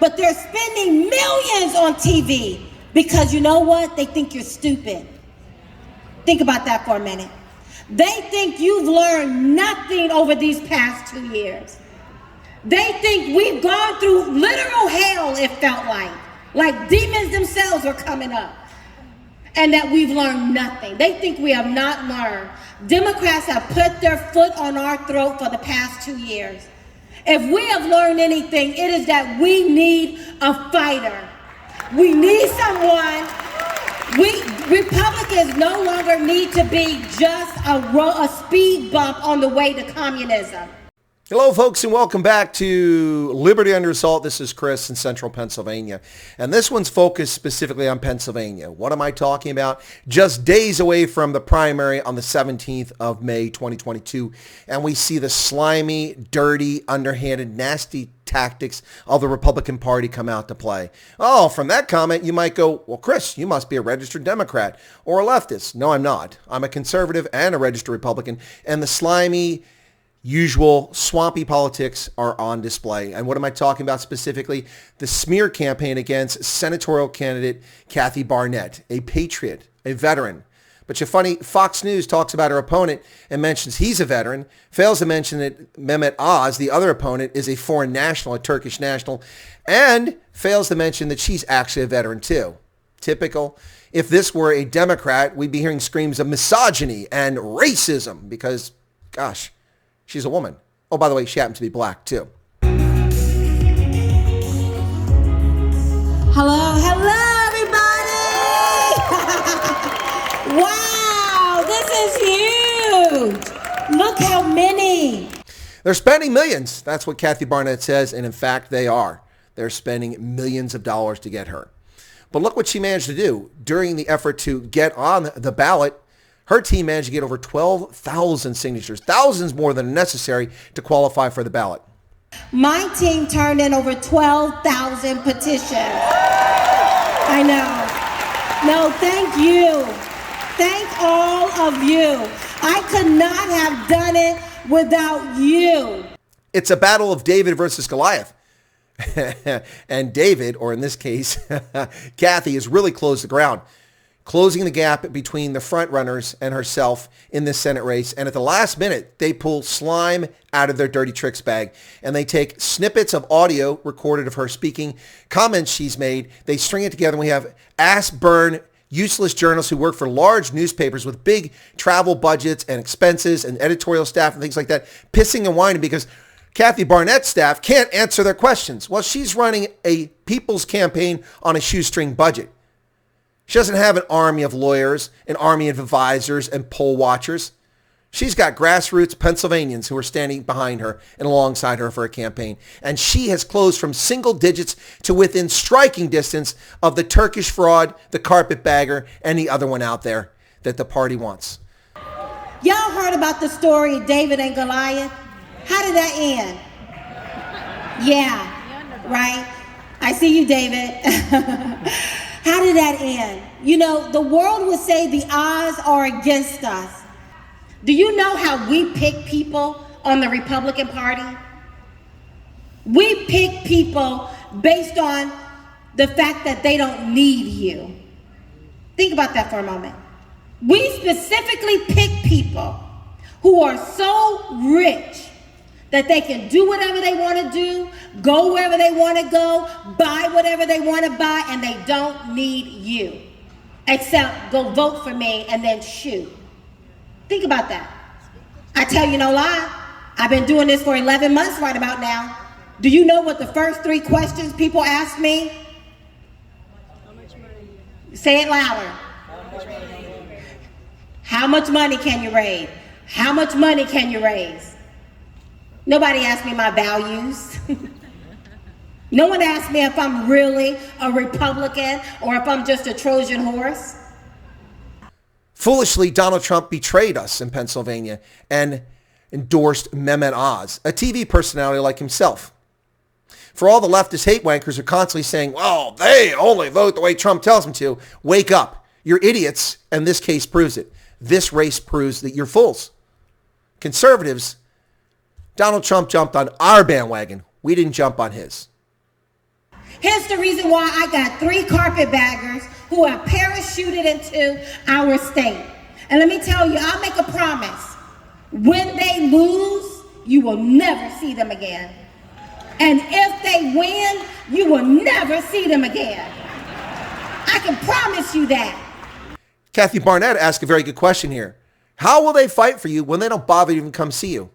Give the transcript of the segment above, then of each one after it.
But they're spending millions on TV because you know what? They think you're stupid. Think about that for a minute. They think you've learned nothing over these past 2 years. They think we've gone through literal hell, it felt like demons themselves are coming up, and that we've learned nothing. They think we have not learned. Democrats have put their foot on our throat for the past 2 years. If we have learned anything, it is that we need a fighter. We need someone. Republicans no longer need to be just a speed bump on the way to communism. Hello, folks, and welcome back to Liberty Under Assault. This is Chris in Central Pennsylvania, and this one's focused specifically on Pennsylvania. What am I talking about? Just days away from the primary on the 17th of May, 2022, and we see the slimy, dirty, underhanded, nasty tactics of the Republican Party come out to play. Oh, from that comment, you might go, well, Chris, you must be a registered Democrat or a leftist. No, I'm not. I'm a conservative and a registered Republican, and the slimy, usual swampy politics are on display. And what am I talking about specifically? The smear campaign against senatorial candidate Kathy Barnette, a patriot, a veteran. But you're funny, Fox News talks about her opponent and mentions he's a veteran, fails to mention that Mehmet, the other opponent, is a foreign national, a Turkish national, and fails to mention that she's actually a veteran too. Typical. If this were a Democrat, we'd be hearing screams of misogyny and racism because, gosh, she's a woman. Oh, by the way, she happens to be black, too. Hello, everybody! Wow, this is huge. Look how many. They're spending millions. That's what Kathy Barnette says, and in fact, they are. They're spending millions of dollars to get her. But look what she managed to do. During the effort to get on the ballot, her team managed to get over 12,000 signatures, thousands more than necessary to qualify for the ballot. My team turned in over 12,000 petitions. I know. No, thank you. Thank all of you. I could not have done it without you. It's a battle of David versus Goliath. And David, or in this case, Kathy, has really closed the ground, closing the gap between the front runners and herself in this Senate race. And at the last minute, they pull slime out of their dirty tricks bag. And they take snippets of audio recorded of her speaking, comments she's made. They string it together, and we have ass-burn, useless journalists who work for large newspapers with big travel budgets and expenses and editorial staff and things like that, pissing and whining because Kathy Barnette's staff can't answer their questions. Well, she's running a people's campaign on a shoestring budget. She doesn't have an army of lawyers, an army of advisors and poll watchers. She's got grassroots Pennsylvanians who are standing behind her and alongside her for a campaign. And she has closed from single digits to within striking distance of the Turkish fraud, the carpetbagger, and the other one out there that the party wants. Y'all heard about the story of David and Goliath? How did that end? Yeah, right? I see you, David. How did that end? You know, the world would say the odds are against us. Do you know how we pick people on the Republican Party? We pick people based on the fact that they don't need you. Think about that for a moment. We specifically pick people who are so rich that they can do whatever they want to do, go wherever they want to go, buy whatever they want to buy, and they don't need you. Except go vote for me and then shoot. Think about that. I tell you no lie. I've been doing this for 11 months right about now. Do you know what the first 3 questions people ask me? How much money? Say it louder. How much money can you raise? How much money can you raise? Nobody asked me my values. No one asked me if I'm really a Republican or if I'm just a Trojan horse. Foolishly, Donald Trump betrayed us in Pennsylvania and endorsed Mehmet, a TV personality like himself. For all the leftist hate wankers who are constantly saying, well, they only vote the way Trump tells them to, wake up. You're idiots, and this case proves it. This race proves that you're fools. Conservatives, Donald Trump jumped on our bandwagon. We didn't jump on his. Here's the reason why I got 3 carpetbaggers who are parachuted into our state. And let me tell you, I'll make a promise. When they lose, you will never see them again. And if they win, you will never see them again. I can promise you that. Kathy Barnette asked a very good question here. How will they fight for you when they don't bother to even come see you?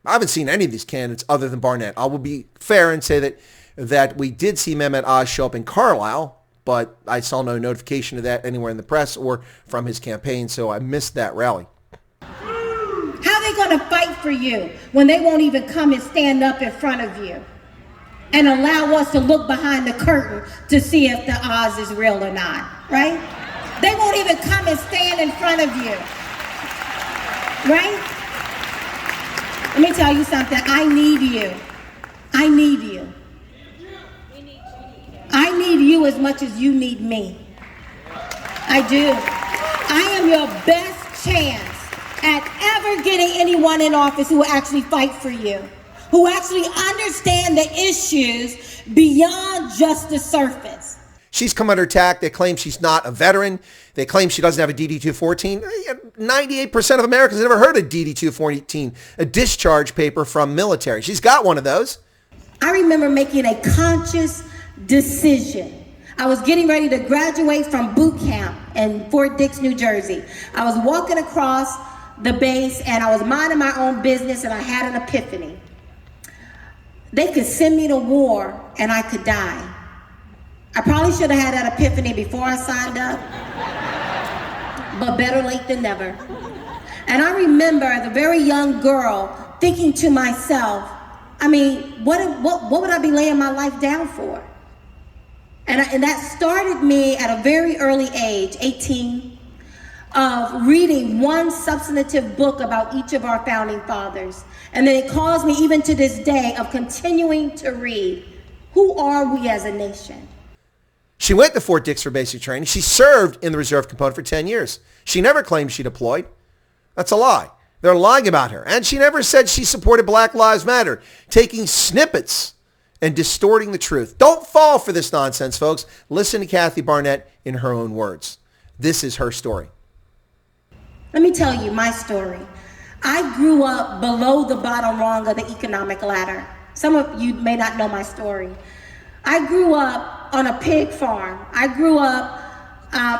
I haven't seen any of these candidates other than Barnette. I will be fair and say that we did see Mehmet Oz show up in Carlisle, but I saw no notification of that anywhere in the press or from his campaign, so I missed that rally. How are they going to fight for you when they won't even come and stand up in front of you and allow us to look behind the curtain to see if the Oz is real or not, right? They won't even come and stand in front of you, right? Let me tell you something. I need you. I need you. I need you as much as you need me. I do. I am your best chance at ever getting anyone in office who will actually fight for you, who actually understand the issues beyond just the surface. She's come under attack. They claim she's not a veteran. They claim she doesn't have a DD-214. 98% of Americans have never heard of DD-214, a discharge paper from military. She's got one of those. I remember making a conscious decision. I was getting ready to graduate from boot camp in Fort Dix, New Jersey. I was walking across the base and I was minding my own business and I had an epiphany. They could send me to war and I could die. I probably should have had that epiphany before I signed up, but better late than never. And I remember as a very young girl thinking to myself, I mean, what would I be laying my life down for? And that started me at a very early age, 18, of reading one substantive book about each of our founding fathers. And then it caused me, even to this day, of continuing to read, who are we as a nation? She went to Fort Dix for basic training. She served in the reserve component for 10 years. She never claimed she deployed. That's a lie. They're lying about her. And she never said she supported Black Lives Matter, taking snippets and distorting the truth. Don't fall for this nonsense, folks. Listen to Kathy Barnette in her own words. This is her story. Let me tell you my story. I grew up below the bottom rung of the economic ladder. Some of you may not know my story. I grew up on a pig farm. I grew up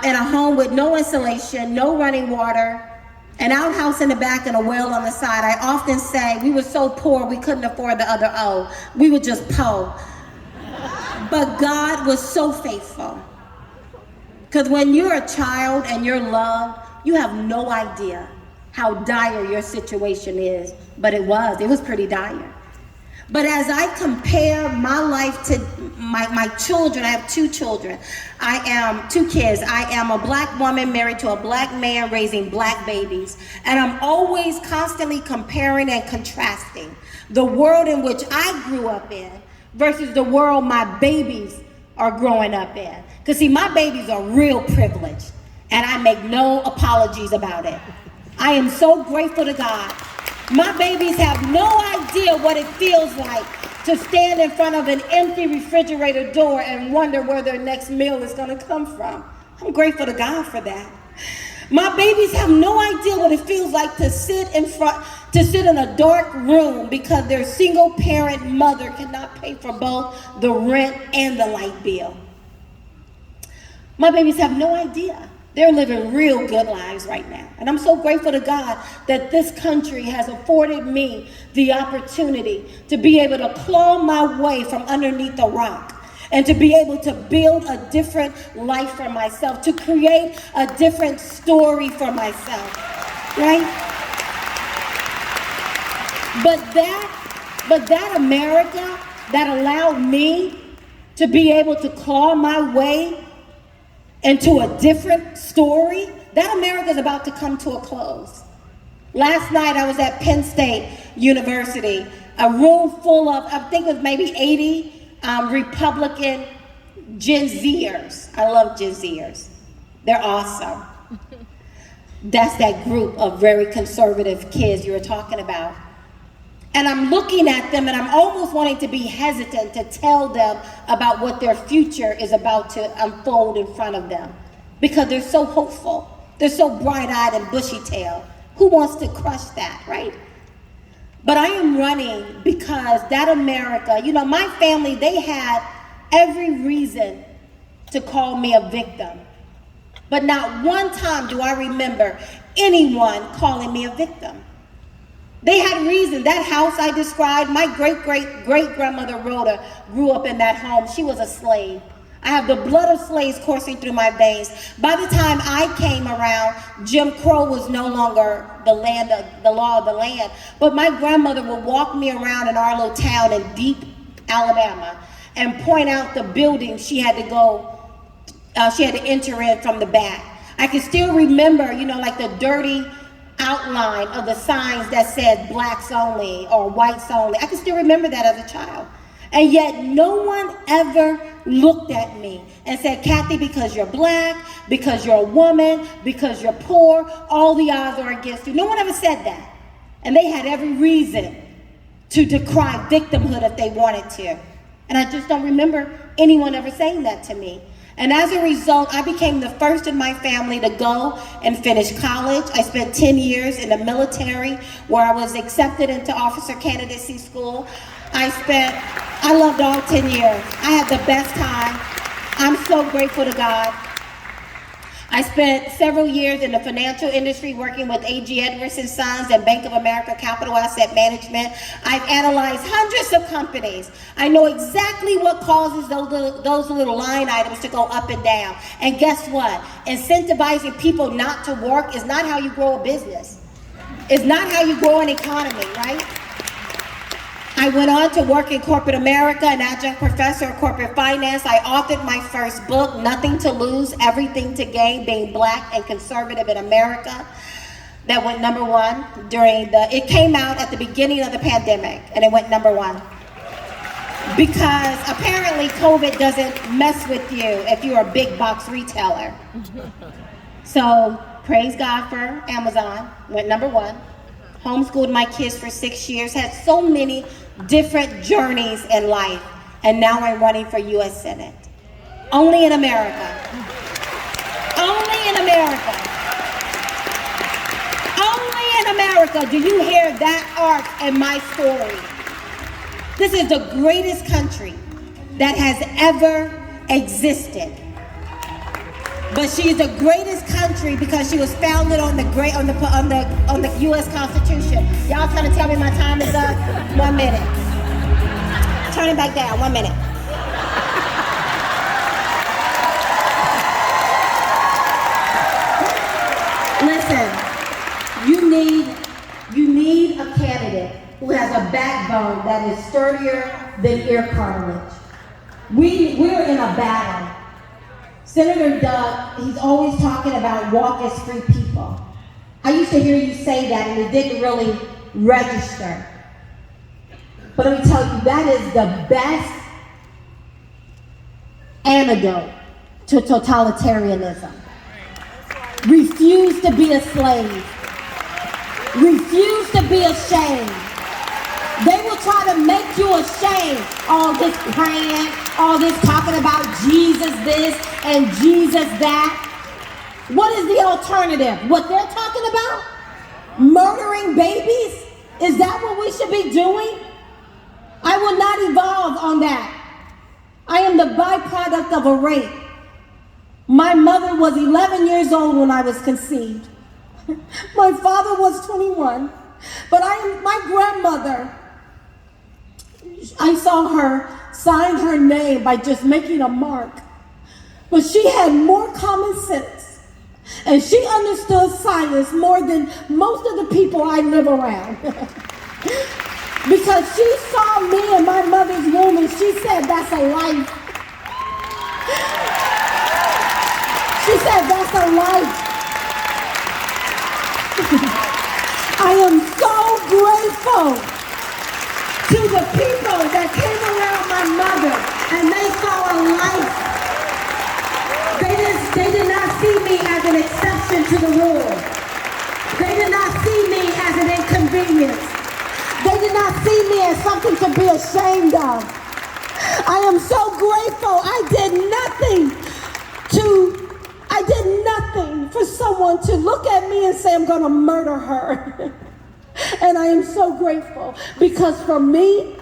in a home with no insulation, no running water, an outhouse in the back and a well on the side. I often say we were so poor we couldn't afford the other O. We were just po. But God was so faithful. Because when you're a child and you're loved, you have no idea how dire your situation is. But it was pretty dire. But as I compare my life to my children, I have 2 children. I am 2 kids. I am a black woman married to a black man raising black babies. And I'm always constantly comparing and contrasting the world in which I grew up in versus the world my babies are growing up in. Because see, my babies are real privileged and I make no apologies about it. I am so grateful to God. My babies have no idea what it feels like to stand in front of an empty refrigerator door and wonder where their next meal is going to come from. I'm grateful to God for that. My babies have no idea what it feels like to sit in a dark room because their single parent mother cannot pay for both the rent and the light bill. My babies have no idea. They're living real good lives right now. And I'm so grateful to God that this country has afforded me the opportunity to be able to claw my way from underneath a rock and to be able to build a different life for myself, to create a different story for myself, right? But that America that allowed me to be able to claw my way into a different story, that America is about to come to a close. Last night I was at Penn State University, a room full of, I think it was maybe 80 Republican Gen Zers. I love Gen Zers. They're awesome. That's that group of very conservative kids you were talking about. And I'm looking at them and I'm almost wanting to be hesitant to tell them about what their future is about to unfold in front of them. Because they're so hopeful. They're so bright-eyed and bushy-tailed. Who wants to crush that, right? But I am running because that America, you know, my family, they had every reason to call me a victim. But not one time do I remember anyone calling me a victim. They had reason. That house I described, my great-great-great-grandmother Rhoda grew up in that home. She was a slave. I have the blood of slaves coursing through my veins. By the time I came around, Jim Crow was no longer the law of the land. But my grandmother would walk me around in our little town in deep Alabama and point out the building she had to enter in from the back. I can still remember, you know, like the dirty outline of the signs that said blacks only or whites only. I can still remember that as a child. And yet no one ever looked at me and said, Kathy, because you're black, because you're a woman, because you're poor, all the odds are against you. No one ever said that. And they had every reason to decry victimhood if they wanted to. And I just don't remember anyone ever saying that to me. And as a result, I became the first in my family to go and finish college. I spent 10 years in the military where I was accepted into officer candidacy school. I loved all 10 years. I had the best time. I'm so grateful to God. I spent several years in the financial industry working with A.G. Edwards & Sons and Bank of America Capital Asset Management. I've analyzed hundreds of companies. I know exactly what causes those little line items to go up and down. And guess what? Incentivizing people not to work is not how you grow a business. It's not how you grow an economy, right? I went on to work in corporate America, an adjunct professor of corporate finance. I authored my first book, Nothing to Lose, Everything to Gain, Being Black and Conservative in America. That went #1 it came out at the beginning of the pandemic and it went #1. Because apparently COVID doesn't mess with you if you're a big box retailer. So praise God for Amazon, went #1. Homeschooled my kids for 6 years, had so many different journeys in life, and now I'm running for U.S. Senate. Only in America. Only in America. Only in America do you hear that arc in my story. This is the greatest country that has ever existed. But she is the greatest country because she was founded on the U.S. Constitution. Y'all trying to tell me my time is up? 1 minute. Turn it back down. 1 minute. Listen, you need a candidate who has a backbone that is sturdier than ear cartilage. We're in a battle. Senator Doug, he's always talking about walk as free people. I used to hear you say that and it didn't really register. But let me tell you, that is the best antidote to totalitarianism. Refuse to be a slave. Refuse to be ashamed. They will try to make you ashamed. All this praying, all this talking about Jesus this and Jesus that. What is the alternative? What they're talking about? Murdering babies? Is that what we should be doing? I will not evolve on that. I am the byproduct of a rape. My mother was 11 years old when I was conceived. My father was 21. But my grandmother, I saw her sign her name by just making a mark. But she had more common sense. And she understood science more than most of the people I live around. Because she saw me in my mother's womb and she said, that's a life. She said, that's a life. I am so grateful to the people that came around my mother and they saw a life. They did not see me as an exception to the rule. They did not see me as an inconvenience. They did not see me as something to be ashamed of. I am so grateful. I did nothing for someone to look at me and say, I'm going to murder her. And I am so grateful because for me,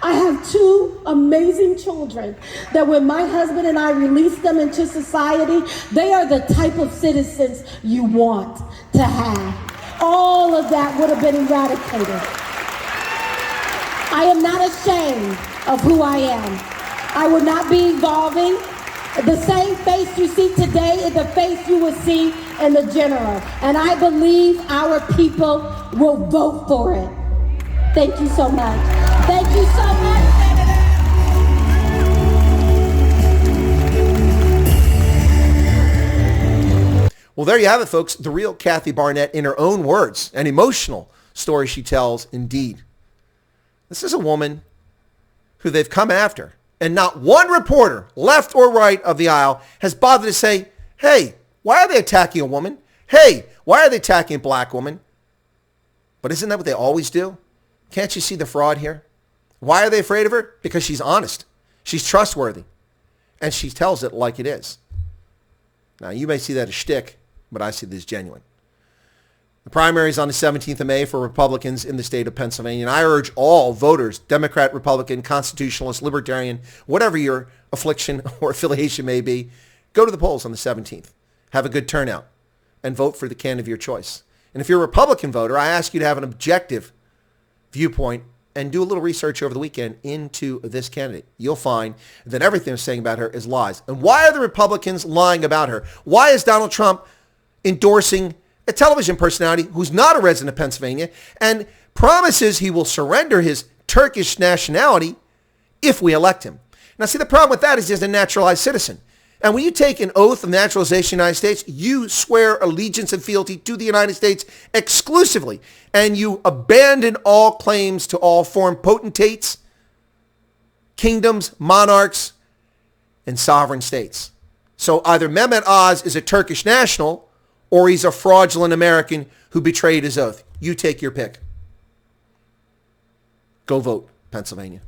I have two amazing children that when my husband and I release them into society, they are the type of citizens you want to have. All of that would have been eradicated. I am not ashamed of who I am. I will not be evolving. The same face you see today is the face you will see in the general. And I believe our people will vote for it. Thank you so much. Thank you so much. Well, there you have it, folks. The real Kathy Barnette in her own words. An emotional story she tells, indeed. This is a woman who they've come after. And not one reporter, left or right of the aisle, has bothered to say, hey, why are they attacking a woman? Hey, why are they attacking a black woman? But isn't that what they always do? Can't you see the fraud here? Why are they afraid of her? Because she's honest. She's trustworthy. And she tells it like it is. Now, you may see that as shtick, but I see this as genuine. The primary is on the 17th of May for Republicans in the state of Pennsylvania. And I urge all voters, Democrat, Republican, Constitutionalist, Libertarian, whatever your affliction or affiliation may be, go to the polls on the 17th. Have a good turnout and vote for the candidate of your choice. And if you're a Republican voter, I ask you to have an objective viewpoint and do a little research over the weekend into this candidate. You'll find that everything they're saying about her is lies. And why are the Republicans lying about her? Why is Donald Trump endorsing a television personality who's not a resident of Pennsylvania and promises he will surrender his Turkish nationality if we elect him? Now, see, the problem with that is he's a naturalized citizen. And when you take an oath of naturalization in the United States, you swear allegiance and fealty to the United States exclusively. And you abandon all claims to all foreign potentates, kingdoms, monarchs, and sovereign states. So either Mehmet Oz is a Turkish national or he's a fraudulent American who betrayed his oath. You take your pick. Go vote, Pennsylvania.